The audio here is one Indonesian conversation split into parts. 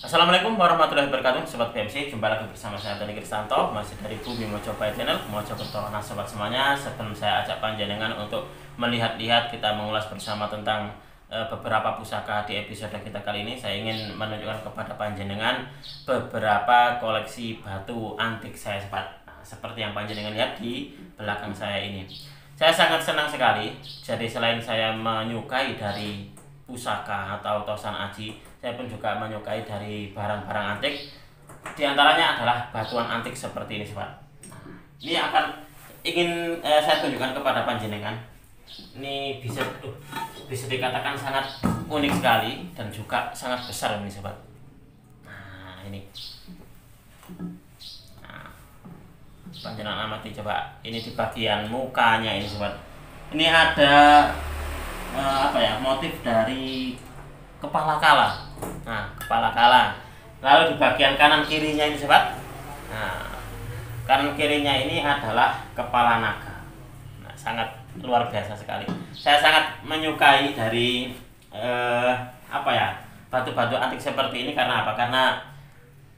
Assalamualaikum warahmatullahi wabarakatuh, Sobat BMC. Jumpa lagi bersama saya Tony Kristanto, masih dari Bumi Mojokerto Channel. Mojokerto. Nah, sobat semuanya, sebelum saya ajak panjenengan untuk melihat-lihat, kita mengulas bersama tentang beberapa pusaka di episode kita kali ini. Saya ingin menunjukkan kepada panjenengan beberapa koleksi batu antik saya, sobat. Nah, seperti yang panjenengan lihat di belakang saya ini. Saya sangat senang sekali. Jadi selain saya menyukai dari pusaka atau tosan aji, saya pun juga menyukai dari barang-barang antik. Di antaranya adalah batuan antik seperti ini, sobat. Ini akan ingin saya tunjukkan kepada panjenengan. Ini bisa dikatakan sangat unik sekali dan juga sangat besar ini, sobat. Nah, ini. Nah, panjenengan amati coba. Ini di bagian mukanya ini, sobat. Ini ada motif dari kepala kala. Nah, kepala kala. Lalu di bagian kanan kirinya ini, sobat. Nah, kanan kirinya ini adalah kepala naga. Nah, sangat luar biasa sekali. Saya sangat menyukai dari batu-batu antik seperti ini. Karena apa? Karena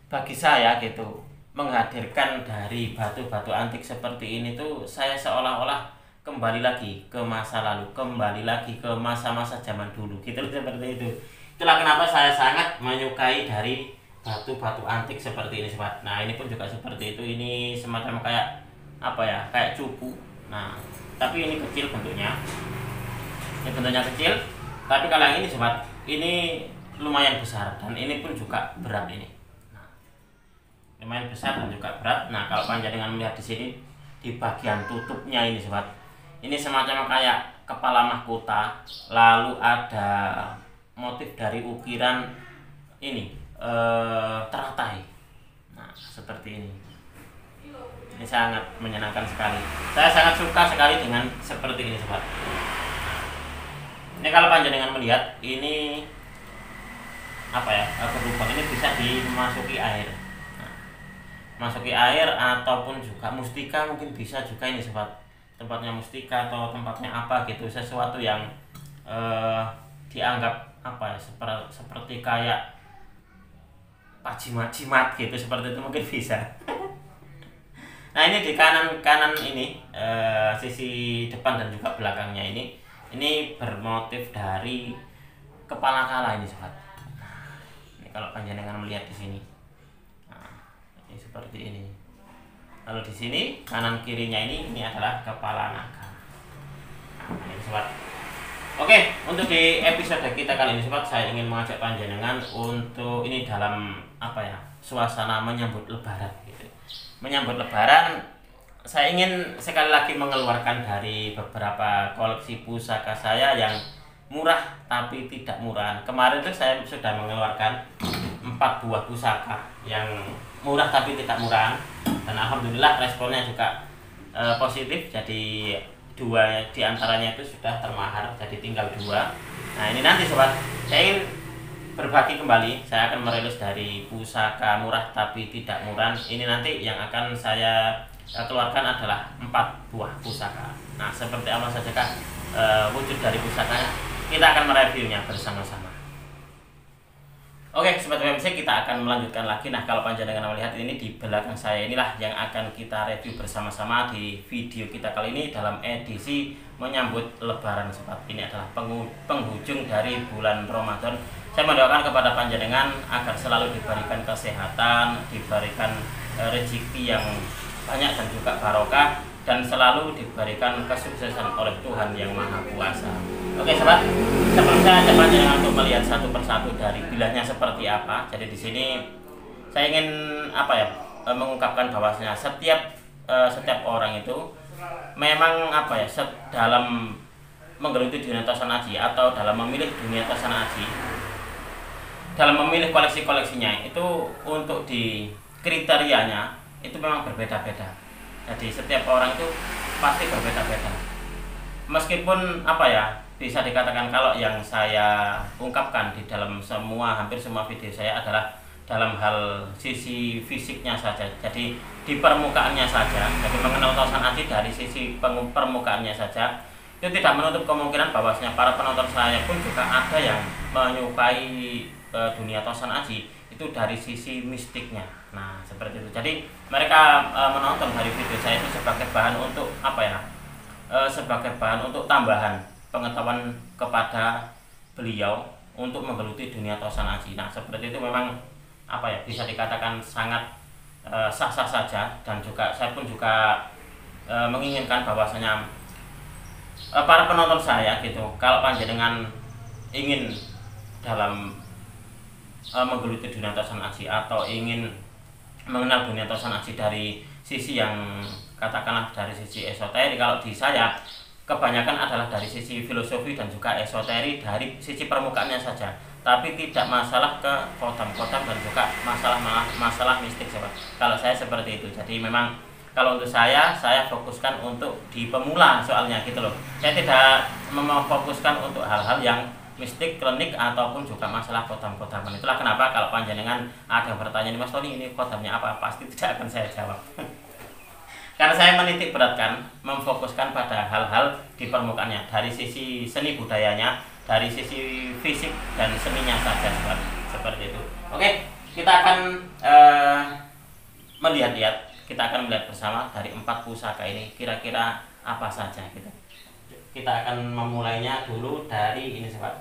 bagi saya gitu, menghadirkan dari batu-batu antik seperti ini tuh saya seolah-olah kembali lagi ke masa lalu, kembali lagi ke masa-masa zaman dulu gitu, seperti itu. Itulah kenapa saya sangat menyukai dari batu-batu antik seperti ini, sobat. Nah, ini pun juga seperti itu. Ini semacam kayak cupu. Nah, tapi ini kecil bentuknya. Ini bentuknya kecil, tapi kalau yang ini, sobat, ini lumayan besar dan ini pun juga berat ini. Nah, lumayan besar dan juga berat. Nah, kalau panjenengan melihat di sini di bagian tutupnya ini, sobat, ini semacam kayak kepala mahkota, lalu ada motif dari ukiran ini teratai. Nah, seperti ini. Ini sangat menyenangkan sekali. Saya sangat suka sekali dengan seperti ini, sobat. Ini kalau panjenengan melihat ini berlubang ini bisa dimasuki air. Nah, masuki air ataupun juga mustika mungkin bisa juga ini, sobat. Tempatnya mustika atau tempatnya apa gitu, sesuatu yang dianggap seperti kayak jimat-jimat gitu, seperti itu mungkin bisa. Nah, ini di kanan ini sisi depan dan juga belakangnya ini bermotif dari kepala kala ini, sobat. Ini kalau panjenengan melihat di sini, nah, ini seperti ini. Lalu di sini kanan kirinya ini adalah kepala naga. Nah, ini, sobat. Oke, untuk di episode kita kali ini, sobat, saya ingin mengajak panjenengan untuk ini dalam suasana menyambut Lebaran gitu. Menyambut Lebaran, saya ingin sekali lagi mengeluarkan dari beberapa koleksi pusaka saya yang murah tapi tidak murahan. Kemarin itu saya sudah mengeluarkan 4 buah pusaka yang murah tapi tidak murahan, dan alhamdulillah responnya juga positif. Jadi 2 diantaranya itu sudah termahar, jadi tinggal 2. Nah, ini nanti, sobat, saya ingin berbagi kembali. Saya akan merilis dari pusaka murah tapi tidak murahan. Ini nanti yang akan saya keluarkan adalah 4 buah pusaka. Nah, seperti apa sajakah wujud dari pusakanya? Kita akan mereviewnya bersama-sama. Oke, Sobat BMC, kita akan melanjutkan lagi. Nah, kalau panjenengan melihat ini di belakang saya, inilah yang akan kita review bersama-sama di video kita kali ini dalam edisi menyambut Lebaran, sobat. Ini adalah penghujung dari bulan Ramadan. Saya mendoakan kepada panjenengan agar selalu diberikan kesehatan, diberikan rezeki yang banyak dan juga barokah, dan selalu diberikan kesuksesan oleh Tuhan yang Maha Kuasa. Oke, sobat, sebelum saya ajak panjenengan untuk melihat satu persatu dari bilahnya seperti apa. Jadi di sini saya ingin mengungkapkan bahwasanya setiap orang itu memang dalam menggeluti dunia tosan aji atau dalam memilih dunia tosan aji, dalam memilih koleksi-koleksinya itu untuk di kriterianya itu memang berbeda-beda. Jadi setiap orang itu pasti berbeda-beda. Meskipun bisa dikatakan kalau yang saya ungkapkan di dalam hampir semua video saya adalah dalam hal sisi fisiknya saja. Jadi di permukaannya saja. Jadi mengenal tosan aji dari sisi permukaannya saja, itu tidak menutup kemungkinan bahwasanya para penonton saya pun juga ada yang menyukai ke dunia Tosan Aji itu dari sisi mistiknya. Nah seperti itu. Jadi mereka menonton dari video saya itu sebagai bahan untuk apa ya? Sebagai bahan untuk tambahan pengetahuan kepada beliau untuk menggeluti dunia Tosan Aji. Nah seperti itu memang apa ya, bisa dikatakan sangat sah-sah saja, dan juga saya pun juga menginginkan bahwasanya para penonton saya gitu, kalau panjenengan ingin dalam menggeluti dunia Tosan Aji atau ingin mengenal dunia Tosan Aji dari sisi yang katakanlah dari sisi esoterik, kalau di saya kebanyakan adalah dari sisi filosofi dan juga esoterik dari sisi permukaannya saja, tapi tidak masalah ke kodam-kodam dan juga masalah mistik. Kalau saya seperti itu. Jadi memang kalau untuk saya fokuskan untuk di pemula soalnya gitu loh. Saya tidak memfokuskan untuk hal-hal yang mistik, klinik ataupun juga masalah kodam-kodaman. Itulah kenapa kalau panjenengan ada yang bertanya nih, Mas Tony ini kodamnya apa, pasti tidak akan saya jawab. Karena saya menitik beratkan, memfokuskan pada hal-hal di permukaannya, dari sisi seni budayanya, dari sisi fisik dan seninya saja, seperti itu. Oke, kita akan melihat-lihat. Kita akan melihat bersama dari 4 pusaka ini kira-kira apa saja gitu. Kita akan memulainya dulu dari ini sobat.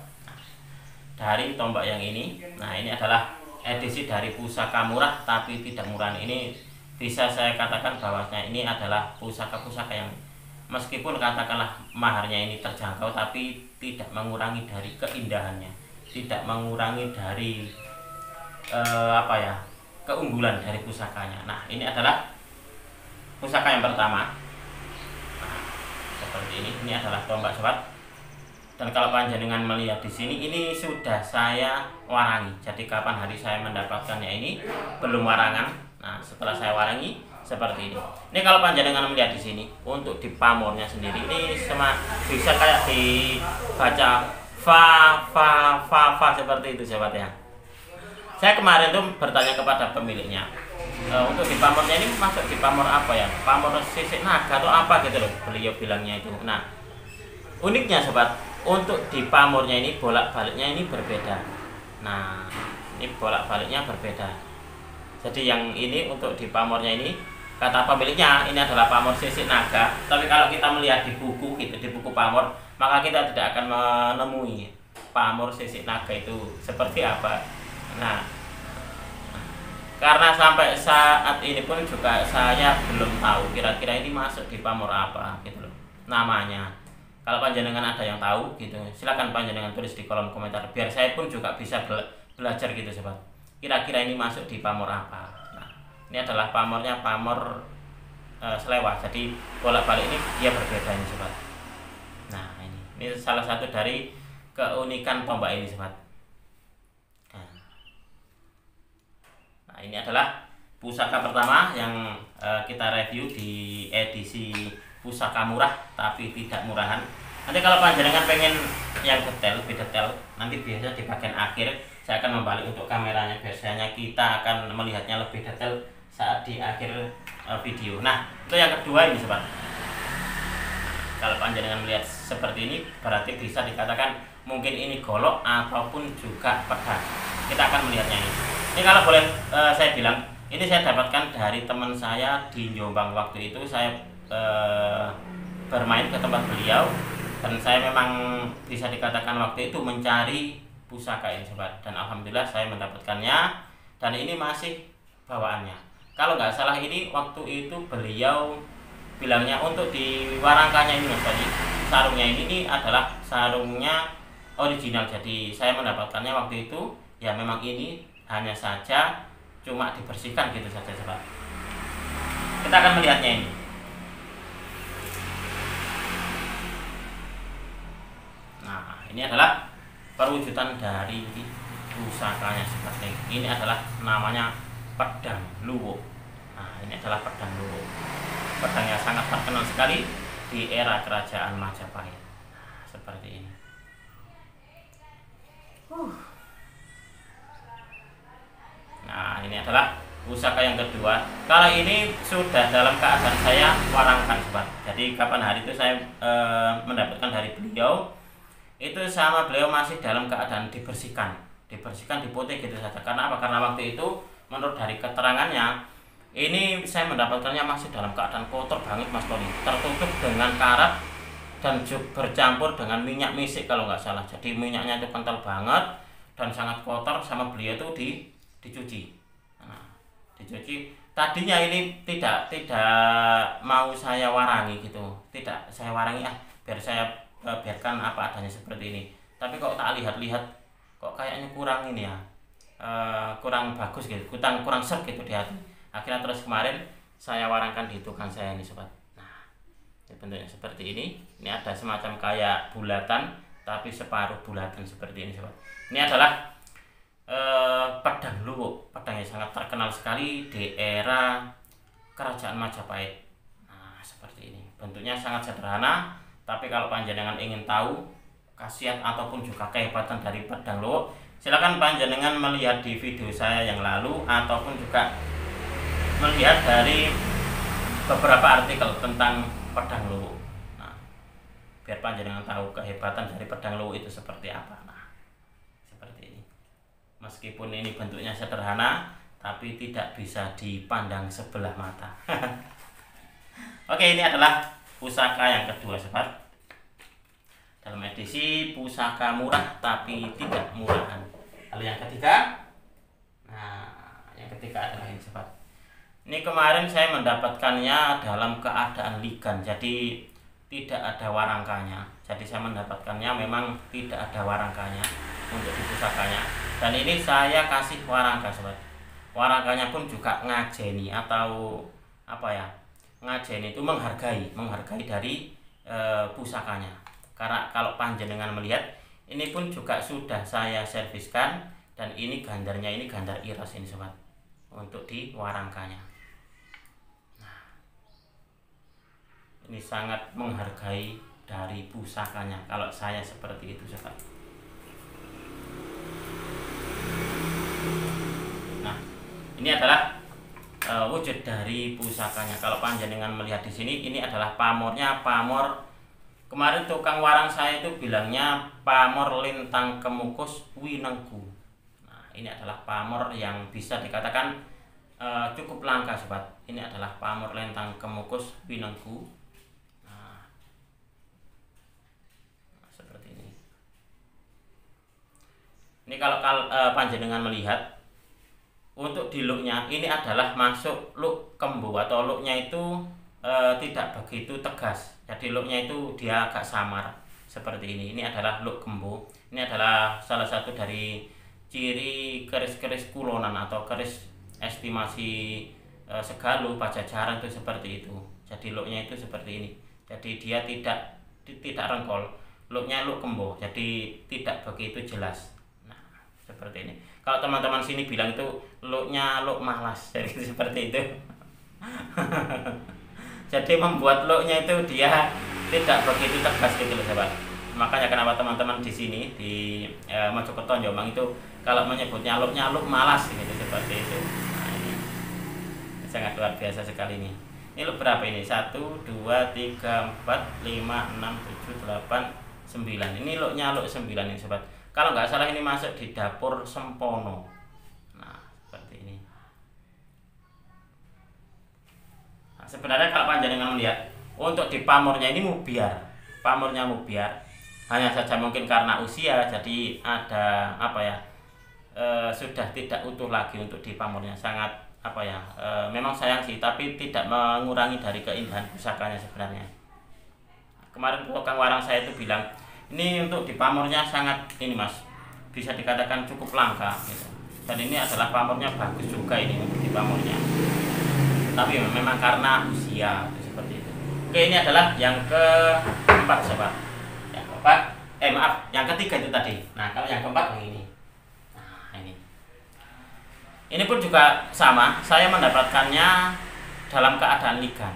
Dari tombak yang ini. Nah, ini adalah edisi dari pusaka murah tapi tidak murah. Ini bisa saya katakan bahwasanya ini adalah pusaka-pusaka yang meskipun katakanlah maharnya ini terjangkau, tapi tidak mengurangi dari keindahannya, tidak mengurangi dari keunggulan dari pusakanya. Nah, ini adalah pusaka yang pertama. Nah, seperti ini adalah tombak sobat. Dan kalau panjenengan melihat di sini, ini sudah saya warangi. Jadi kapan hari saya mendapatkannya ini belum warangan. Nah, setelah saya warangi seperti ini. Ini kalau panjenengan melihat di sini, untuk di pamornya sendiri ini bisa kayak dibaca fa seperti itu sobat ya. Saya kemarin tuh bertanya kepada pemiliknya, untuk di pamornya ini masuk di pamor apa ya? Pamor sisik naga atau apa gitu loh, beliau bilangnya itu. Nah, uniknya sobat, untuk di pamornya ini bolak-baliknya ini berbeda. Nah, ini bolak-baliknya berbeda. Jadi yang ini untuk di pamornya ini, kata pemiliknya ini adalah pamor sisik naga. Tapi kalau kita melihat di buku gitu, di buku pamor, maka kita tidak akan menemui pamor sisik naga itu seperti apa. Nah, karena sampai saat ini pun juga saya belum tahu kira-kira ini masuk di pamor apa gitu loh namanya. Kalau panjenengan ada yang tahu gitu, silakan panjenengan tulis di kolom komentar biar saya pun juga bisa belajar gitu sobat. Kira-kira ini masuk di pamor apa. Nah, ini adalah pamornya pamor Slewa. Jadi bolak-balik ini dia berbeda ini sobat. Nah, ini salah satu dari keunikan tombak ini sobat. Nah, ini adalah pusaka pertama yang kita review di edisi pusaka murah tapi tidak murahan. Nanti kalau panjenengan pengen yang detail, lebih detail, nanti biasanya di bagian akhir saya akan membalik untuk kameranya. Biasanya kita akan melihatnya lebih detail saat di akhir video. Nah, itu yang kedua ini sobat. Kalau panjenengan melihat seperti ini, berarti bisa dikatakan mungkin ini golok ataupun juga pedang. Kita akan melihatnya ini. Ini kalau boleh saya bilang, ini saya dapatkan dari teman saya di Jombang. Waktu itu saya bermain ke tempat beliau, dan saya memang bisa dikatakan waktu itu mencari pusaka ini sobat. Dan alhamdulillah saya mendapatkannya, dan ini masih bawaannya. Kalau nggak salah ini waktu itu beliau bilangnya untuk diwarangkannya ini mas tadi, sarungnya ini adalah sarungnya original. Jadi saya mendapatkannya waktu itu ya memang ini hanya saja cuma dibersihkan gitu saja sobat. Kita akan melihatnya ini. Nah, ini adalah perwujudan dari pusakanya seperti ini. Ini adalah namanya pedang luwuk. Nah, ini adalah pedang luwuk. Pedang yang sangat terkenal sekali di era kerajaan Majapahit. Nah, seperti ini. Nah, ini adalah pusaka yang kedua. Kalau ini sudah dalam keadaan saya warangkan sobat. Jadi kapan hari itu saya mendapatkan dari beliau, itu sama beliau masih dalam keadaan dibersihkan dibersihkan, diputih gitu saja. Karena apa? Karena waktu itu menurut dari keterangannya ini saya mendapatkannya masih dalam keadaan kotor banget Mas Tony, tertutup dengan karat dan juga bercampur dengan minyak misik kalau nggak salah. Jadi minyaknya itu kental banget dan sangat kotor, sama beliau itu dicuci. Nah, dicuci. Tadinya ini tidak mau saya warangi gitu, tidak saya warangi biar saya biarkan apa adanya seperti ini. Tapi kok tak lihat-lihat kok kayaknya kurang ini ya, kurang bagus gitu, kurang serp gitu di hati. Akhirnya terus kemarin saya warangkan di tukang saya ini sobat. Nah, bentuknya seperti ini. Ini ada semacam kayak bulatan tapi separuh bulatan seperti ini sobat. Ini adalah pedang luwuk, pedang yang sangat terkenal sekali di era kerajaan Majapahit. Nah, seperti ini. Bentuknya sangat sederhana, tapi kalau panjenengan ingin tahu khasiat ataupun juga kehebatan dari pedang luwuk, silakan panjenengan melihat di video saya yang lalu ataupun juga melihat dari beberapa artikel tentang pedang luwuk. Nah, biar panjenengan tahu kehebatan dari pedang luwuk itu seperti apa. Nah, seperti ini. Meskipun ini bentuknya sederhana, tapi tidak bisa dipandang sebelah mata. Oke, ini adalah pusaka yang kedua sobat. Dalam edisi pusaka murah tapi tidak murahan. Lalu yang ketiga, nah yang ketiga adalah ini sobat. Ini kemarin saya mendapatkannya dalam keadaan ligan, jadi tidak ada warangkanya. Jadi saya mendapatkannya memang tidak ada warangkanya untuk di pusakanya. Dan ini saya kasih warangka sobat. Warangkanya pun juga ngajeni atau apa ya? Ngajeni itu menghargai dari pusakanya. Karena kalau panjenengan melihat, ini pun juga sudah saya serviskan dan ini gandarnya ini gandar iras ini sobat. Untuk di warangkanya. Nah, ini sangat menghargai dari pusakanya kalau saya seperti itu sobat. Nah, ini adalah wujud dari pusakanya. Kalau panjenengan melihat di sini, ini adalah pamornya, pamor. Kemarin tukang warang saya itu bilangnya pamor lintang kemukus winengku. Nah, ini adalah pamor yang bisa dikatakan cukup langka sobat. Ini adalah pamor lintang kemukus winengku. Nah, seperti ini. Ini kalau panjenengan melihat untuk di looknya ini adalah masuk look kembo atau looknya itu tidak begitu tegas. Jadi looknya itu dia agak samar seperti ini. Ini adalah look kembo. Ini adalah salah satu dari ciri keris-keris kulonan atau keris estimasi Segalo Pajajaran itu seperti itu. Jadi looknya itu seperti ini. Jadi dia tidak rengkol. Looknya look kembo. Jadi tidak begitu jelas. Nah, seperti ini. Kalau teman-teman sini bilang itu looknya look malas, jadi seperti itu. Jadi membuat looknya itu dia tidak begitu tegas gitu loh sahabat. Makanya kenapa teman-teman di sini di Mojokerto Jombang itu kalau menyebutnya look malas gitu seperti itu. Nah, ini sangat luar biasa sekali ini. Ini look berapa ini? 1, 2, 3, 4, 5, 6, 7, 8, 9. Ini looknya look 9 ini sahabat. Kalau nggak salah ini masuk di dapur Sempono. Nah, seperti ini. Nah, sebenarnya kalau panjenengan melihat untuk di pamornya ini mubiar. Pamornya mubiar. Hanya saja mungkin karena usia jadi ada apa ya? Sudah tidak utuh lagi untuk di pamornya. Sangat apa ya? Memang sayang sih, tapi tidak mengurangi dari keindahan pusakanya sebenarnya. Kemarin tukang warang saya itu bilang, ini untuk di pamornya sangat ini mas, bisa dikatakan cukup langka gitu. Dan ini adalah pamornya bagus juga ini untuk di pamornya. Tapi memang karena usia seperti itu. Oke, ini adalah yang keempat sobat. Yang keempat, maaf, yang ketiga itu tadi. Nah, kalau yang keempat yang ini. Nah, ini. Ini pun juga sama, saya mendapatkannya dalam keadaan ligan.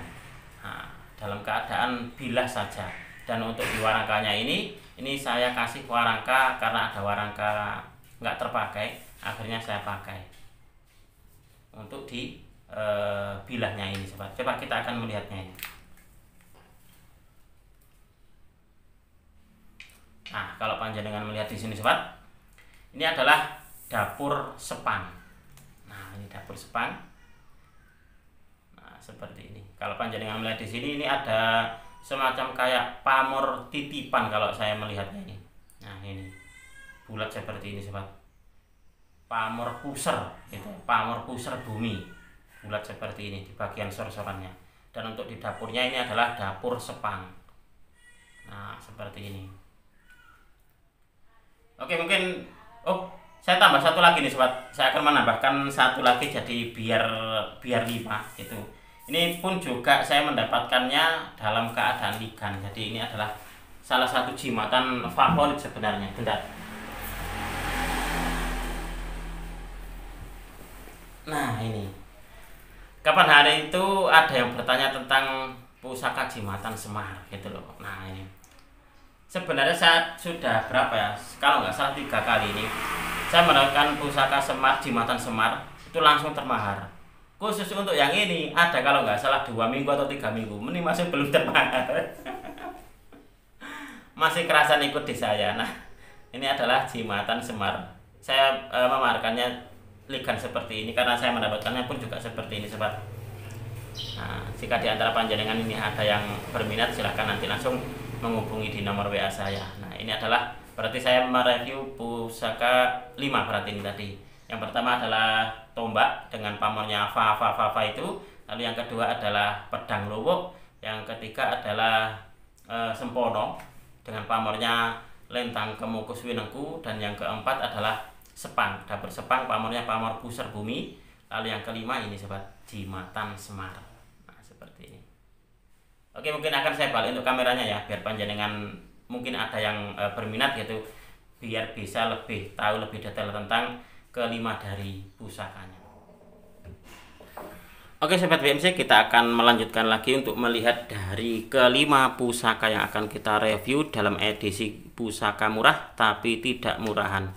Nah, dalam keadaan bilas saja. Dan untuk di warangkanya ini saya kasih warangka karena ada warangka nggak terpakai, akhirnya saya pakai untuk di bilahnya ini sobat. Coba kita akan melihatnya ini. Nah, kalau panjenengan melihat di sini sobat, ini adalah dapur sepang. Nah, ini dapur sepang. Nah, seperti ini. Kalau panjenengan melihat di sini, ini ada semacam kayak pamor titipan kalau saya melihatnya ini. Nah, ini bulat seperti ini sobat. Pamor puser gitu, pamor puser bumi. Bulat seperti ini di bagian sor-sorannya. Dan untuk di dapurnya ini adalah dapur sepang. Nah, seperti ini. Oke, mungkin saya tambah satu lagi nih sobat. Saya akan menambahkan satu lagi jadi biar 5 gitu. Ini pun juga saya mendapatkannya dalam keadaan ligan. Jadi ini adalah salah satu jimatan favorit sebenarnya. Bentar. Nah, ini. Kapan hari itu ada yang bertanya tentang pusaka jimatan Semar gitu loh. Nah, ini. Sebenarnya saya sudah berapa ya? Kalau nggak salah 3 kali ini saya mendapatkan pusaka Semar, jimatan Semar itu langsung termahar. Khusus untuk yang ini ada kalau nggak salah 2 minggu atau 3 minggu. Ini masih belum termahar. Masih kerasan ikut di saya. Nah, ini adalah jimatan Semar. Saya memaharkannya ligan seperti ini karena saya mendapatkannya pun juga seperti ini sobat. Nah, jika di antara panjenengan ini ada yang berminat, silahkan nanti langsung menghubungi di nomor WA saya. Nah, ini adalah berarti saya mereview pusaka 5 berarti ini tadi. Yang pertama adalah tombak dengan pamornya fa itu. Lalu yang kedua adalah pedang luwuk. Yang ketiga adalah sempono dengan pamornya lentang kemukus winengku. Dan yang keempat adalah sepang, dapur sepang, pamornya pamor puser bumi. Lalu yang kelima ini sobat, jimatan Semar. Nah, seperti ini. Oke, mungkin akan saya balik untuk kameranya ya, biar panjenengan mungkin ada yang berminat gitu, biar bisa lebih tahu lebih detail tentang kelima dari pusakanya. Oke sobat BMC, kita akan melanjutkan lagi untuk melihat dari kelima pusaka yang akan kita review dalam edisi pusaka murah tapi tidak murahan.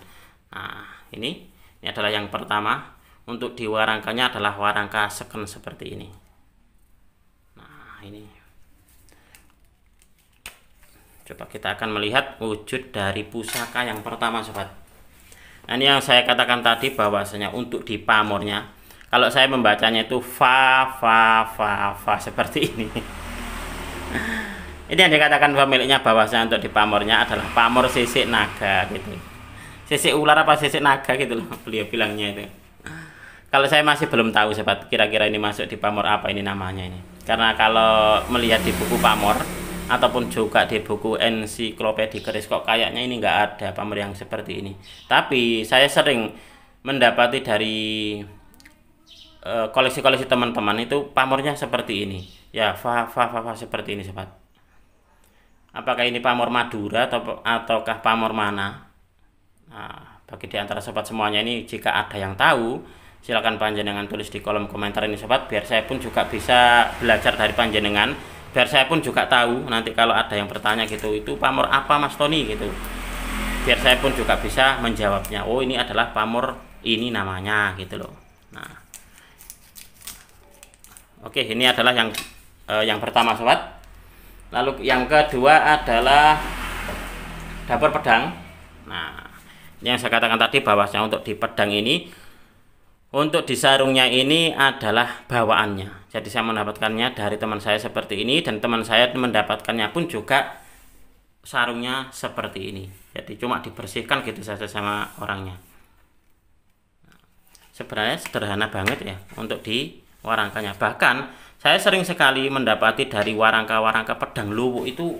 Nah, ini adalah yang pertama. Untuk di warangkanya adalah warangka second seperti ini. Nah, ini. Coba kita akan melihat wujud dari pusaka yang pertama sobat. Nah, ini yang saya katakan tadi bahwasanya untuk di pamornya, kalau saya membacanya itu fa seperti ini. Ini yang dikatakan pemiliknya bahwasanya untuk di pamornya adalah pamor sisik naga gitu. Sisik ular apa sisik naga gitu loh beliau bilangnya itu. Kalau saya masih belum tahu sobat, kira-kira ini masuk di pamor apa ini namanya ini. Karena kalau melihat di buku pamor ataupun juga di buku ensiklopedia keris kok kayaknya ini nggak ada pamor yang seperti ini. Tapi saya sering mendapati dari koleksi-koleksi teman-teman itu pamornya seperti ini. Ya, fa seperti ini sobat. Apakah ini pamor Madura ataukah pamor mana? Nah, bagi di antara sobat semuanya ini jika ada yang tahu, silakan panjenengan tulis di kolom komentar ini sobat, biar saya pun juga bisa belajar dari panjenengan, biar saya pun juga tahu nanti kalau ada yang bertanya gitu, itu pamor apa Mas Tony gitu, biar saya pun juga bisa menjawabnya. Oh, ini adalah pamor ini namanya gitu loh. Nah, oke, ini adalah yang pertama sobat. Lalu yang kedua adalah dapur pedang. Nah, yang saya katakan tadi bahwasanya untuk di pedang ini, untuk di sarungnya ini adalah bawaannya. Jadi saya mendapatkannya dari teman saya seperti ini, dan teman saya mendapatkannya pun juga sarungnya seperti ini. Jadi cuma dibersihkan gitu saja sama orangnya. Sebenarnya sederhana banget ya untuk di warangkanya. Bahkan saya sering sekali mendapati dari warangka-warangka pedang luwuk itu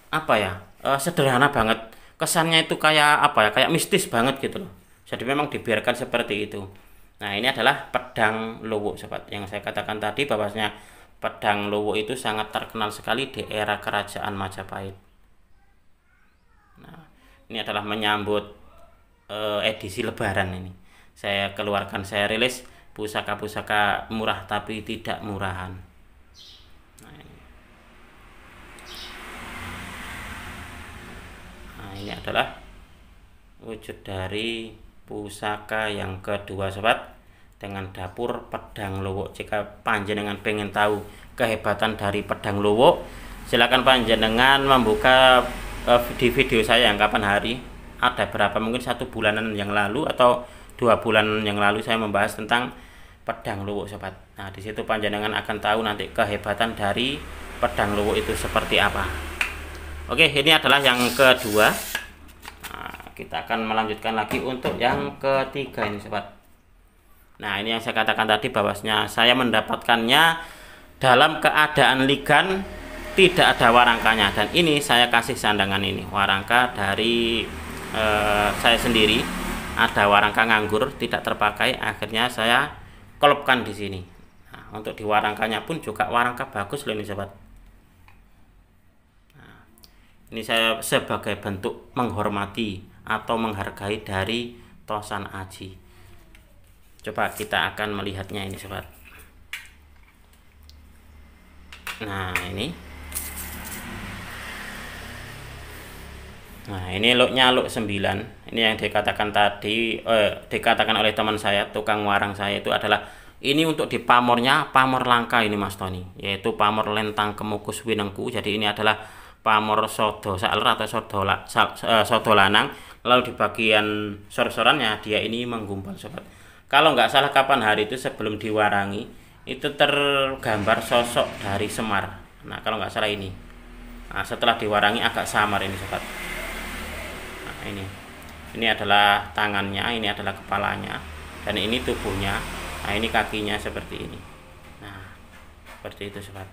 apa ya, sederhana banget. Kesannya itu kayak apa ya, kayak mistis banget gitu loh. Jadi memang dibiarkan seperti itu. Nah, ini adalah pedang luwuk sobat, yang saya katakan tadi bahwasanya pedang luwuk itu sangat terkenal sekali di era kerajaan Majapahit. Nah, ini adalah menyambut edisi lebaran ini. Saya keluarkan, saya rilis pusaka-pusaka murah tapi tidak murahan. Nah, ini adalah wujud dari pusaka yang kedua sobat, dengan dapur pedang luwuk. Jika panjenengan pengen tahu kehebatan dari pedang luwuk, silakan panjenengan membuka di video saya yang kapan hari ada berapa, mungkin 1 bulanan yang lalu atau 2 bulan yang lalu saya membahas tentang pedang luwuk sobat. Nah di situ panjenengan akan tahu nanti kehebatan dari pedang luwuk itu seperti apa. Oke, ini adalah yang kedua. Nah, kita akan melanjutkan lagi untuk yang ketiga ini sobat. Nah ini yang saya katakan tadi bahwasanya saya mendapatkannya dalam keadaan ligan, tidak ada warangkanya, dan ini saya kasih sandangan ini warangka dari saya sendiri, ada warangka nganggur tidak terpakai, akhirnya saya kolopkan di sini. Nah, untuk di warangkanya pun juga warangka bagus loh ini sobat. Nah, ini saya sebagai bentuk menghormati atau menghargai dari Tosan Aji. Coba kita akan melihatnya ini sobat. Nah ini loknya lok 9. Ini yang dikatakan tadi, dikatakan oleh teman saya, tukang warang saya, itu adalah ini untuk di pamornya, pamor langka ini Mas Tony, yaitu pamor lentang kemukus winengku. Jadi ini adalah pamor sodo saler atau sodo lanang. Lalu di bagian sor-sorannya dia ini menggumpal sobat. Kalau nggak salah kapan hari itu sebelum diwarangi itu tergambar sosok dari Semar. Nah kalau nggak salah ini. Nah, setelah diwarangi agak samar ini sobat. Ini adalah tangannya, ini adalah kepalanya, dan ini tubuhnya. Nah ini kakinya seperti ini. Nah seperti itu sobat.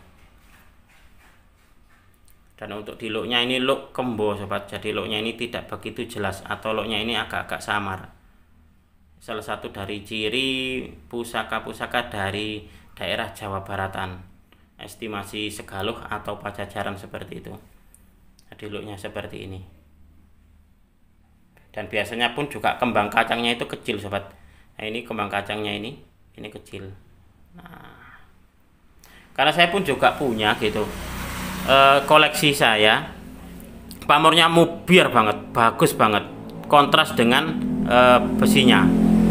Dan untuk di loknya ini lok kembo sobat, jadi loknya ini tidak begitu jelas atau loknya ini agak-agak samar. Salah satu dari ciri pusaka-pusaka dari daerah Jawa Baratan, estimasi Segaluh atau Pajajaran seperti itu. Jadi loknya seperti ini. Dan biasanya pun juga kembang kacangnya itu kecil sobat. Nah ini kembang kacangnya ini kecil. Nah karena saya pun juga punya gitu, koleksi saya pamornya mubiar banget, bagus banget, kontras dengan besinya,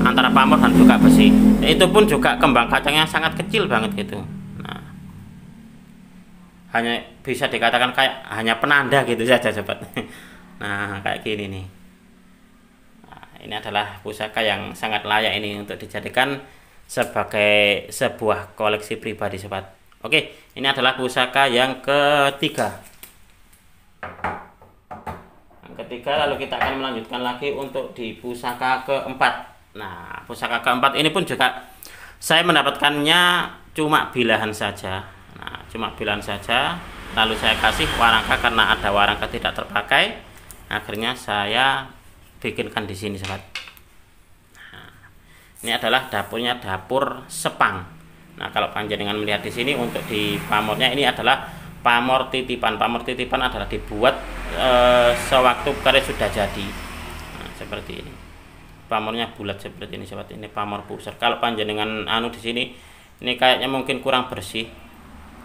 antara pamor dan juga besi. Itu pun juga kembang kacangnya sangat kecil banget gitu. Nah hanya bisa dikatakan kayak hanya penanda gitu saja sobat. Nah kayak gini nih. Ini adalah pusaka yang sangat layak ini untuk dijadikan sebagai sebuah koleksi pribadi sobat. Oke, ini adalah pusaka yang ketiga. Yang ketiga, lalu kita akan melanjutkan lagi untuk di pusaka keempat. Nah, pusaka keempat ini pun juga saya mendapatkannya cuma bilahan saja. Nah, cuma bilahan saja. Lalu saya kasih warangka karena ada warangka tidak terpakai. Akhirnya saya bikinkan di sini sobat. Nah, ini adalah dapurnya, dapur Sepang. Nah kalau panjenengan melihat di sini untuk di pamornya, ini adalah pamor titipan. Pamor titipan adalah dibuat sewaktu karya sudah jadi. Nah, seperti ini. Pamornya bulat seperti ini sobat. Ini pamor pusar. Kalau panjenengan di sini, ini kayaknya mungkin kurang bersih.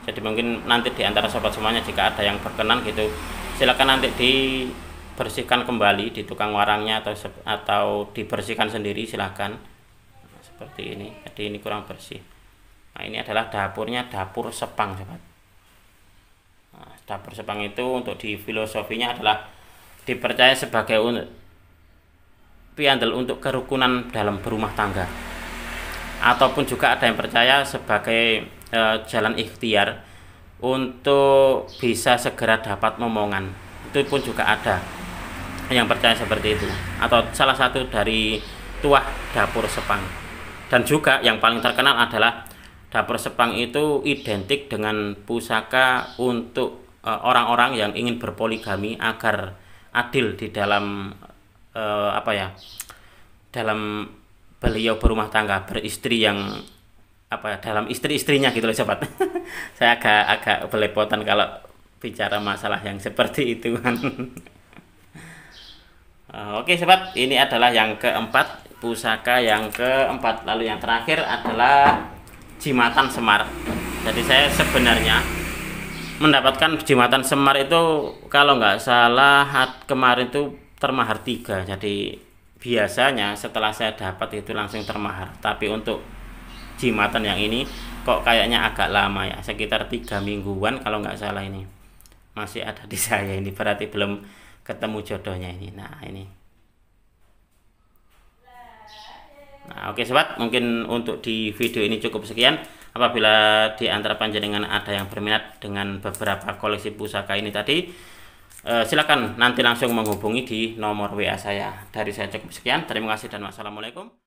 Jadi mungkin nanti di antara sobat semuanya jika ada yang berkenan gitu, silakan nanti dibersihkan kembali di tukang warangnya atau dibersihkan sendiri silahkan. Nah, seperti ini. Jadi ini kurang bersih. Nah ini adalah dapurnya, dapur Sepang sobat. Nah, dapur Sepang itu untuk di filosofinya adalah dipercaya sebagai piandel untuk kerukunan dalam berumah tangga, ataupun juga ada yang percaya sebagai jalan ikhtiar untuk bisa segera dapat momongan. Itu pun juga ada yang percaya seperti itu, atau salah satu dari tuah dapur Sepang. Dan juga yang paling terkenal adalah dapur Sepang itu identik dengan pusaka untuk orang-orang yang ingin berpoligami agar adil di dalam dalam beliau berumah tangga, beristri yang dalam istri-istrinya gitu loh sobat. Saya agak belepotan kalau bicara masalah yang seperti itu kan. Oke sobat, ini adalah yang keempat, pusaka yang keempat. Lalu yang terakhir adalah Jimatan Semar. Jadi saya sebenarnya mendapatkan Jimatan Semar itu kalau nggak salah kemarin itu termahar 3. Jadi biasanya setelah saya dapat itu langsung termahar. Tapi untuk Jimatan yang ini kok kayaknya agak lama ya, sekitar 3 mingguan kalau nggak salah ini masih ada di saya. Ini berarti belum ketemu jodohnya ini. Nah ini Nah, oke sobat, mungkin untuk di video ini cukup sekian. Apabila di antara panjenengan ada yang berminat dengan beberapa koleksi pusaka ini tadi, silakan nanti langsung menghubungi di nomor WA saya. Dari saya cukup sekian. Terima kasih dan wassalamualaikum.